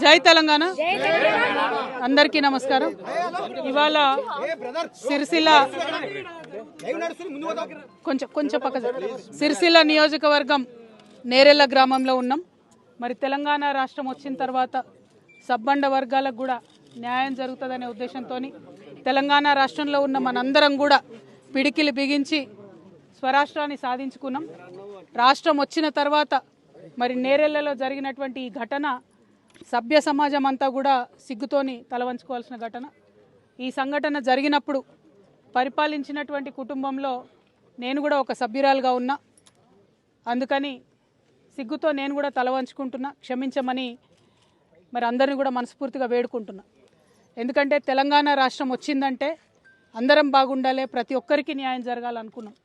జై తెలంగాణ అందరికీ నమస్కారం। ఇవాళ సిరిసిల్ల కొంచెం పక్క సిరిసిల్ల నియోజకవర్గం నేరెళ్ల గ్రామంలో ఉన్నాం। మరి తెలంగాణ రాష్ట్రం వచ్చిన తర్వాత సబ్బండ వర్గాలకు కూడా న్యాయం జరుగుతుందనే ఉద్దేశంతో తెలంగాణ రాష్ట్రంలో ఉన్న మనందరం కూడా పిడికిలి బిగించి స్వరాష్ట్రాన్ని సాధించుకున్నాం। రాష్ట్రం వచ్చిన తర్వాత మరి నేరెళ్లలో జరిగినటువంటి ఈ ఘటన సభ్య సమాజం అంతా కూడా సిగ్గుతోని తలవంచుకోవాల్సిన ఘటన। ఈ సంఘటన జరిగినప్పుడు పరిపాలించినటువంటి కుటుంబంలో నేను కూడా ఒక సభ్యురాలుగా ఉన్నా, అందుకని సిగ్గుతో నేను కూడా తలవంచుకుంటున్నా, క్షమించమని మరి అందరిని కూడా మనస్ఫూర్తిగా వేడుకుంటున్నా। ఎందుకంటే తెలంగాణ రాష్ట్రం వచ్చిందంటే అందరం బాగుండాలి, ప్రతి ఒక్కరికి న్యాయం జరగాలనుకున్నాం।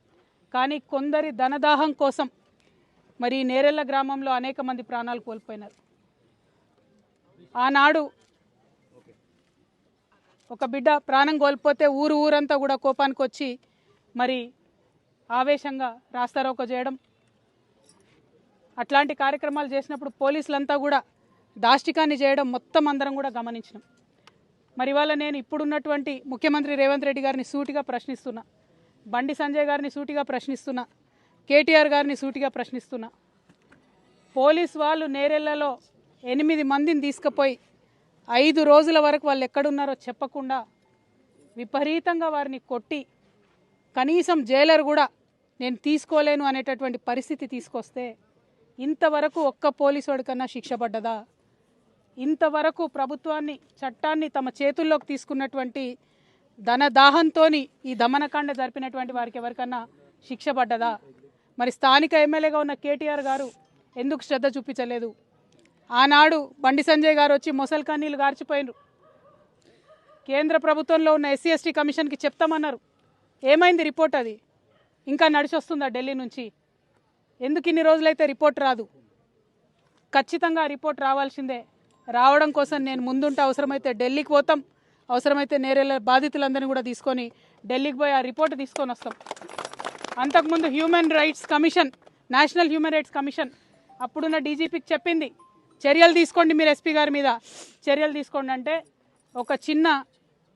కానీ కొందరి ధనదాహం కోసం మరి నేరెళ్ల గ్రామంలో అనేక మంది ప్రాణాలు కోల్పోయినారు। ఆనాడు ఒక బిడ్డ ప్రాణం కోల్పోతే ఊరంతా కూడా కోపానికి వచ్చి మరి ఆవేశంగా రాస్తారోకో చేయడం, అట్లాంటి కార్యక్రమాలు చేసినప్పుడు పోలీసులంతా కూడా దాష్టికాన్ని చేయడం మొత్తం అందరం కూడా గమనించినాం। మరి ఇవాళ నేను ఇప్పుడున్నటువంటి ముఖ్యమంత్రి రేవంత్ రెడ్డి గారిని సూటిగా ప్రశ్నిస్తున్నా, బండి సంజయ్ గారిని సూటిగా ప్రశ్నిస్తున్నా, కేటీఆర్ గారిని సూటిగా ప్రశ్నిస్తున్నా। పోలీస్ వాళ్ళు నేరెళ్లలో 8 మందిని తీసుకుపోయి 5 రోజుల వరకు వాళ్ళు ఎక్కడున్నారో చెప్పకుండా విపరీతంగా వారిని కొట్టి కనీసం జైలర్ కూడా నేను తీసుకోలేను అనేటటువంటి పరిస్థితి తీసుకొస్తే ఇంతవరకు ఒక్క పోలీసుడి కన్నా శిక్ష పడ్డదా? ఇంతవరకు ప్రభుత్వాన్ని చట్టాన్ని తమ చేతుల్లోకి తీసుకున్నటువంటి ధనదాహంతో ఈ దమనకాండ జరిపినటువంటి వారికి ఎవరికన్నా శిక్ష పడ్డదా? మరి స్థానిక ఎమ్మెల్యేగా ఉన్న కేటీఆర్ గారు ఎందుకు శ్రద్ధ చూపించలేదు? ఆనాడు బండి సంజయ్ గారు వచ్చి మొసల్ కన్నీళ్ళు గార్చిపోయినరు, కేంద్ర ప్రభుత్వంలో ఉన్న ఎస్సీ ఎస్టీ కమిషన్కి చెప్తామన్నారు। ఏమైంది రిపోర్ట్? అది ఇంకా నడిచొస్తుందా ఢిల్లీ నుంచి? ఎందుకు ఇన్ని రోజులైతే రిపోర్ట్ రాదు? ఖచ్చితంగా రిపోర్ట్ రావాల్సిందే। రావడం కోసం నేను ముందుంటే అవసరమైతే ఢిల్లీకి పోతాం, అవసరమైతే నేరేళ్ళ బాధితులందరినీ కూడా తీసుకొని ఢిల్లీకి పోయి ఆ రిపోర్ట్ తీసుకొని వస్తాం। అంతకుముందు human rights commission, national human rights commission అప్పుడున్న డీజీపీకి చెప్పింది చర్యలు తీసుకోండి, మీరు ఎస్పీ గారి మీద చర్యలు తీసుకోండి అంటే ఒక చిన్న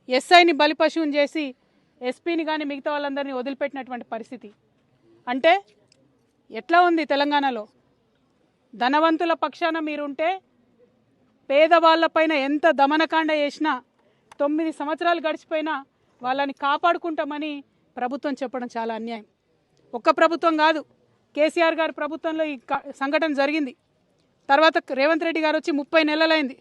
ఎస్ఐని బలిపశువుని చేసి ఎస్పీని కానీ మిగతా వాళ్ళందరినీ వదిలిపెట్టినటువంటి పరిస్థితి। అంటే ఎట్లా ఉంది తెలంగాణలో? ధనవంతుల పక్షాన మీరుంటే పేదవాళ్ళపైన ఎంత దమనకాండ చేసినా 9 సంవత్సరాలు గడిచిపోయినా వాళ్ళని కాపాడుకుంటామని ప్రభుత్వం చెప్పడం చాలా అన్యాయం। ఒక్క ప్రభుత్వం కాదు, కేసీఆర్ గారి ప్రభుత్వంలో ఈ సంఘటన జరిగింది। తర్వాత రేవంత్ రెడ్డి గారు వచ్చి 30 నెలలైంది।